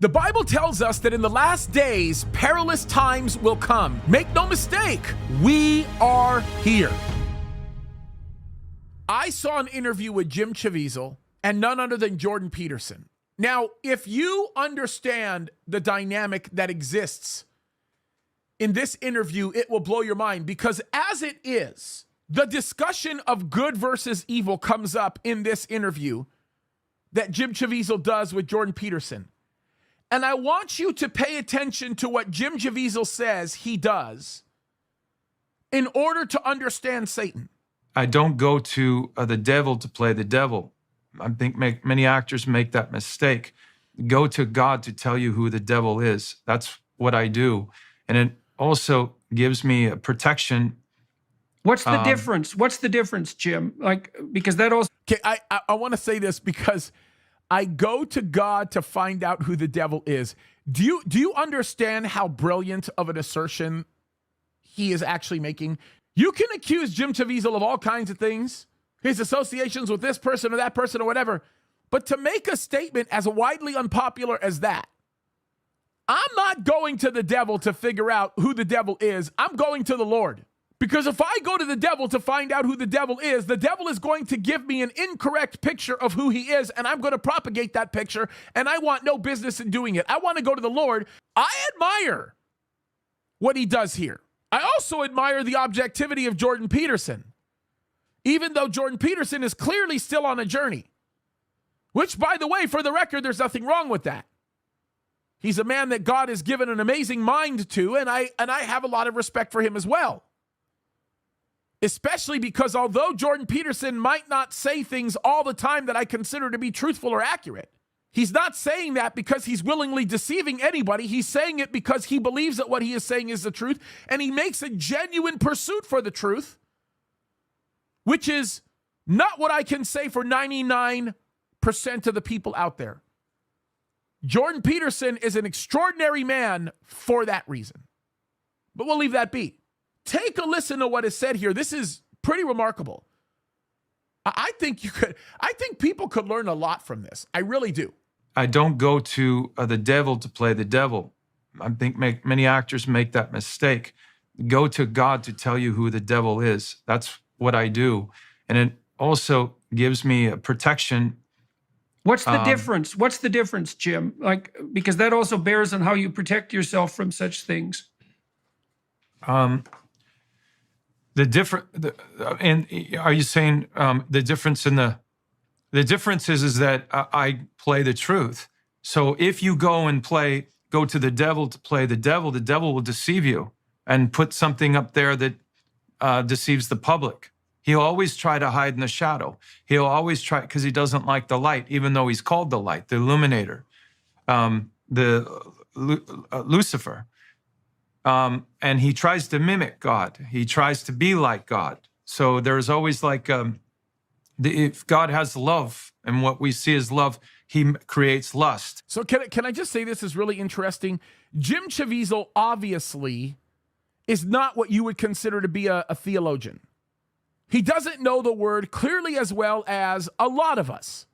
The Bible tells us that in the last days, perilous times will come. Make no mistake, we are here. I saw an interview with Jim Caviezel and none other than Jordan Peterson. Now, if you understand the dynamic that exists in this interview, it will blow your mind, because as it is, the discussion of good versus evil comes up in this interview that Jim Caviezel does with Jordan Peterson. And I want you to pay attention to what Jim Caviezel says he does in order to understand Satan. I don't go to the devil to play the devil. I think many actors make that mistake. Go to God to tell you who the devil is. That's what I do. And it also gives me a protection. What's the difference? What's the difference, Jim? Because that also... Okay, I want to say this because I go to God to find out who the devil is. Do you understand how brilliant of an assertion he is actually making? You can accuse Jim Caviezel of all kinds of things, his associations with this person or that person or whatever, but to make a statement as widely unpopular as that, I'm not going to the devil to figure out who the devil is. I'm going to the Lord. Because if I go to the devil to find out who the devil is going to give me an incorrect picture of who he is, and I'm going to propagate that picture, and I want no business in doing it. I want to go to the Lord. I admire what he does here. I also admire the objectivity of Jordan Peterson, even though Jordan Peterson is clearly still on a journey, which, by the way, for the record, there's nothing wrong with that. He's a man that God has given an amazing mind to, and I have a lot of respect for him as well. Especially because although Jordan Peterson might not say things all the time that I consider to be truthful or accurate, he's not saying that because he's willingly deceiving anybody. He's saying it because he believes that what he is saying is the truth, and he makes a genuine pursuit for the truth, which is not what I can say for 99% of the people out there. Jordan Peterson is an extraordinary man for that reason. But we'll leave that be. Take a listen to what is said here. This is pretty remarkable. I think people could learn a lot from this. I really do. I don't go to the devil to play the devil. I think many actors make that mistake. Go to God to tell you who the devil is. That's what I do. And it also gives me a protection. What's the difference? What's the difference, Jim? Because that also bears on how you protect yourself from such things. And are you saying the difference in the difference is that I play the truth. So if you go to the devil to play the devil will deceive you and put something up there that deceives the public. He'll always try to hide in the shadow. He'll always try, because he doesn't like the light, even though he's called the light, the illuminator, Lucifer. And he tries to mimic God. He tries to be like God. So there's always if God has love, and what we see as love, he creates lust. So can I just say this is really interesting? Jim Caviezel obviously is not what you would consider to be a theologian. He doesn't know the word clearly as well as a lot of us.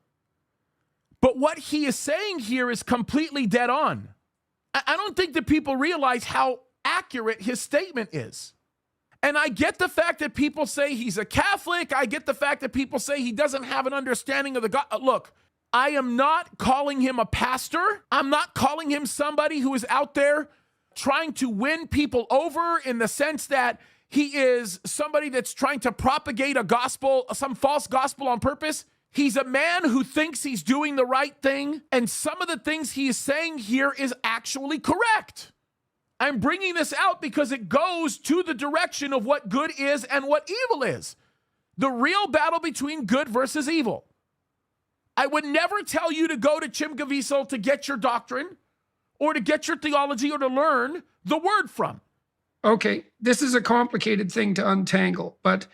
But what he is saying here is completely dead on. I don't think that people realize how accurate his statement is. And I get the fact that people say he's a Catholic. I get the fact that people say he doesn't have an understanding of the God. Look, I am not calling him a pastor. I'm not calling him somebody who is out there trying to win people over in the sense that he is somebody that's trying to propagate a gospel, some false gospel on purpose. He's a man who thinks he's doing the right thing, and some of the things he is saying here is actually correct. I'm bringing this out because it goes to the direction of what good is and what evil is. The real battle between good versus evil. I would never tell you to go to Jim Caviezel to get your doctrine or to get your theology or to learn the word from. Okay, this is a complicated thing to untangle, but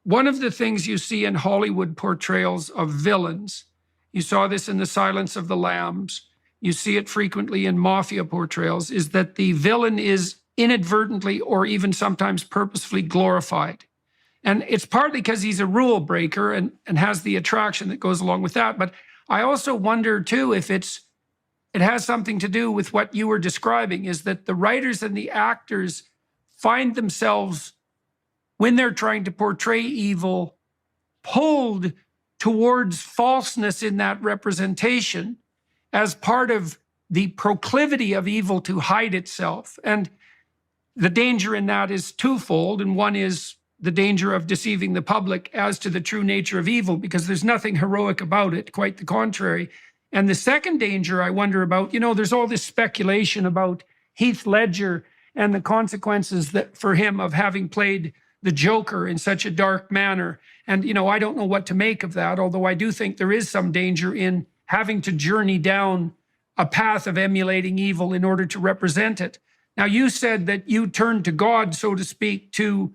one of the things you see in Hollywood portrayals of villains, you saw this in The Silence of the Lambs, you see it frequently in mafia portrayals, is that the villain is inadvertently or even sometimes purposefully glorified. And it's partly because he's a rule breaker and has the attraction that goes along with that. But I also wonder, too, if it's it has something to do with what you were describing, is that the writers and the actors find themselves, when they're trying to portray evil, pulled towards falseness in that representation as part of the proclivity of evil to hide itself. And the danger in that is twofold. And one is the danger of deceiving the public as to the true nature of evil, because there's nothing heroic about it, quite the contrary. And the second danger I wonder about, there's all this speculation about Heath Ledger and the consequences that for him of having played the Joker in such a dark manner. And, I don't know what to make of that, although I do think there is some danger in having to journey down a path of emulating evil in order to represent it. Now, you said that you turned to God, so to speak, to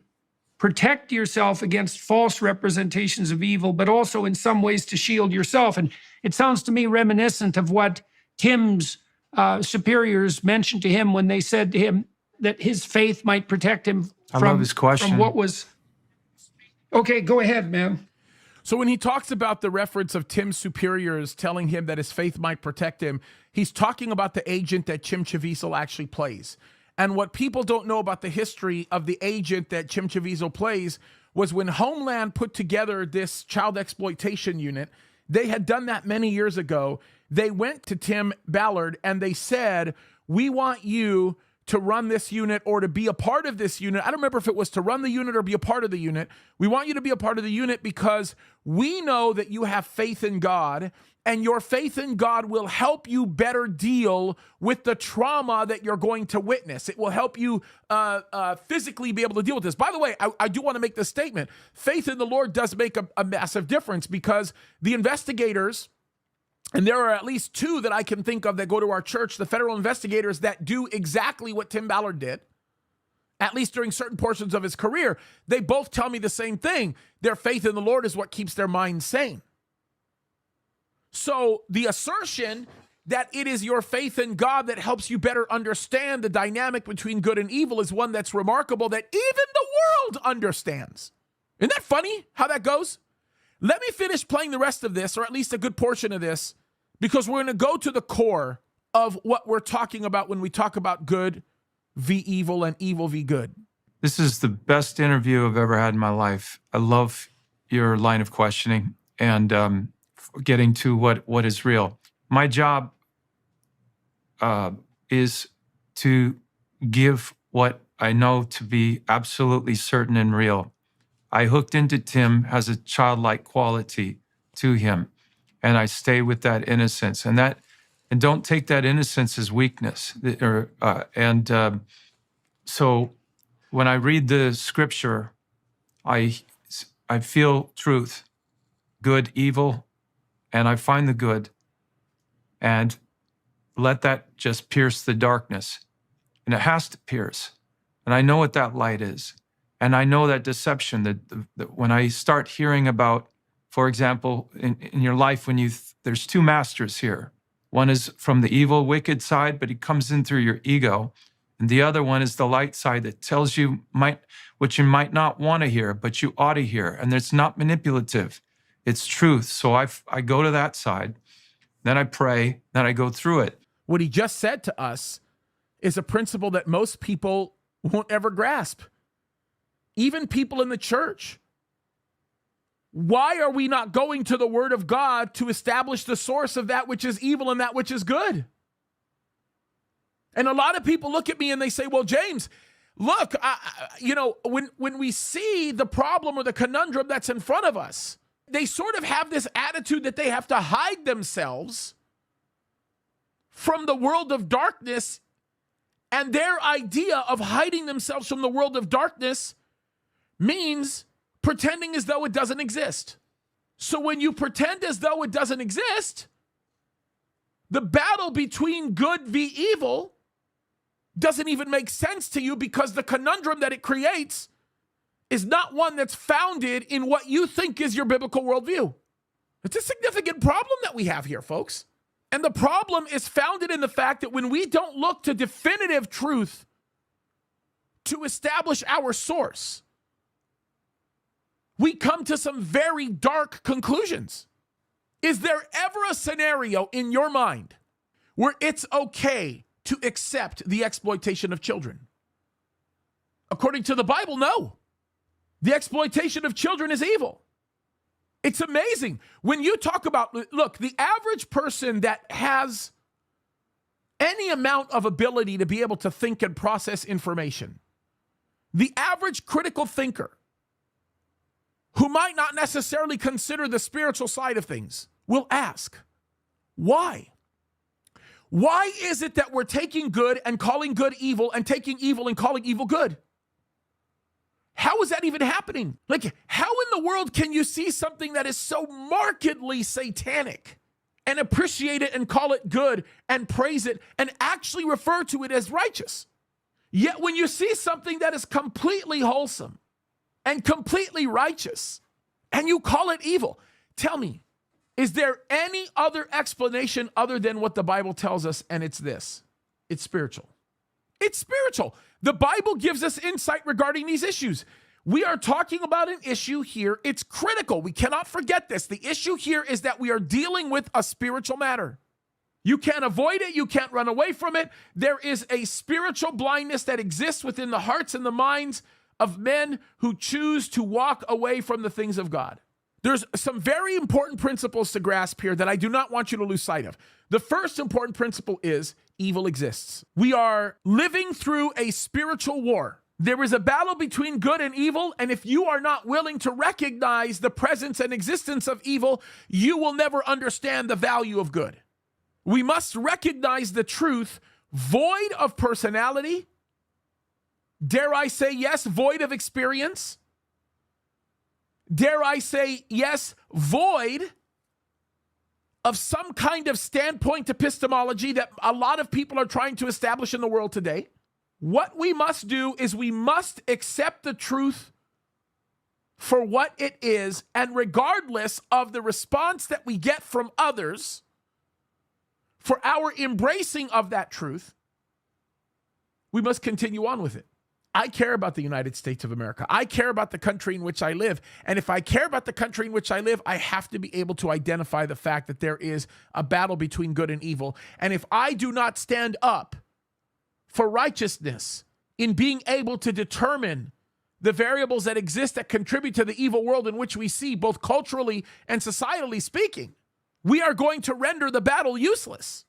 protect yourself against false representations of evil, but also in some ways to shield yourself. And it sounds to me reminiscent of what Tim's superiors mentioned to him when they said to him that his faith might protect him I love his question. from what was... Okay, go ahead, man. So when he talks about the reference of Tim's superiors telling him that his faith might protect him, he's talking about the agent that Jim Caviezel actually plays. And what people don't know about the history of the agent that Jim Caviezel plays was when Homeland put together this child exploitation unit, they had done that many years ago. They went to Tim Ballard and they said, we want you to run this unit or to be a part of this unit. I don't remember if it was to run the unit or be a part of the unit. We want you to be a part of the unit because we know that you have faith in God, and your faith in God will help you better deal with the trauma that you're going to witness. It will help you physically be able to deal with this. By the way, I do want to make this statement. Faith in the Lord does make a massive difference, because the investigators, and there are at least two that I can think of that go to our church, the federal investigators that do exactly what Tim Ballard did, at least during certain portions of his career, they both tell me the same thing. Their faith in the Lord is what keeps their minds sane. So the assertion that it is your faith in God that helps you better understand the dynamic between good and evil is one that's remarkable, that even the world understands. Isn't that funny how that goes? Let me finish playing the rest of this, or at least a good portion of this, because we're going to go to the core of what we're talking about when we talk about good v evil and evil v good. This is the best interview I've ever had in my life. I love your line of questioning and getting to what is real. My job is to give what I know to be absolutely certain and real. I hooked into Tim, has a childlike quality to him, and I stay with that innocence, and don't take that innocence as weakness. So when I read the scripture, I feel truth, good, evil, and I find the good, and let that just pierce the darkness. And it has to pierce. And I know what that light is. And I know that deception, that when I start hearing about, for example, in your life, when there's two masters here. One is from the evil, wicked side, but he comes in through your ego. And the other one is the light side that tells you what you might not want to hear, but you ought to hear. And it's not manipulative. It's truth. So I go to that side, then I pray, then I go through it. What he just said to us is a principle that most people won't ever grasp. Even people in the church. Why are we not going to the Word of God to establish the source of that which is evil and that which is good? And a lot of people look at me and they say, well, James, look, when we see the problem or the conundrum that's in front of us, they sort of have this attitude that they have to hide themselves from the world of darkness, and their idea of hiding themselves from the world of darkness means pretending as though it doesn't exist. So when you pretend as though it doesn't exist, the battle between good v evil doesn't even make sense to you, because the conundrum that it creates is not one that's founded in what you think is your biblical worldview. It's a significant problem that we have here, folks. And the problem is founded in the fact that when we don't look to definitive truth to establish our source, we come to some very dark conclusions. Is there ever a scenario in your mind where it's okay to accept the exploitation of children? According to the Bible, no. The exploitation of children is evil. It's amazing. When you talk about, look, the average person that has any amount of ability to be able to think and process information, the average critical thinker who might not necessarily consider the spiritual side of things will ask, why? Why is it that we're taking good and calling good evil and taking evil and calling evil good? How is that even happening? Like, how in the world can you see something that is so markedly satanic and appreciate it and call it good and praise it and actually refer to it as righteous? Yet when you see something that is completely wholesome and completely righteous and you call it evil, tell me, is there any other explanation other than what the Bible tells us? And it's this: it's spiritual. It's spiritual. The Bible gives us insight regarding these issues. We are talking about an issue here. It's critical. We cannot forget this. The issue here is that we are dealing with a spiritual matter. You can't avoid it. You can't run away from it. There is a spiritual blindness that exists within the hearts and the minds of men who choose to walk away from the things of God. There's some very important principles to grasp here that I do not want you to lose sight of. The first important principle is evil exists. We are living through a spiritual war. There is a battle between good and evil, and if you are not willing to recognize the presence and existence of evil, you will never understand the value of good. We must recognize the truth, void of personality, dare I say yes, void of experience, dare I say yes, void of some kind of standpoint epistemology that a lot of people are trying to establish in the world today. What we must do is we must accept the truth for what it is, and regardless of the response that we get from others for our embracing of that truth, we must continue on with it. I care about the United States of America. I care about the country in which I live. And if I care about the country in which I live, I have to be able to identify the fact that there is a battle between good and evil. And if I do not stand up for righteousness in being able to determine the variables that exist that contribute to the evil world in which we see, both culturally and societally speaking, we are going to render the battle useless.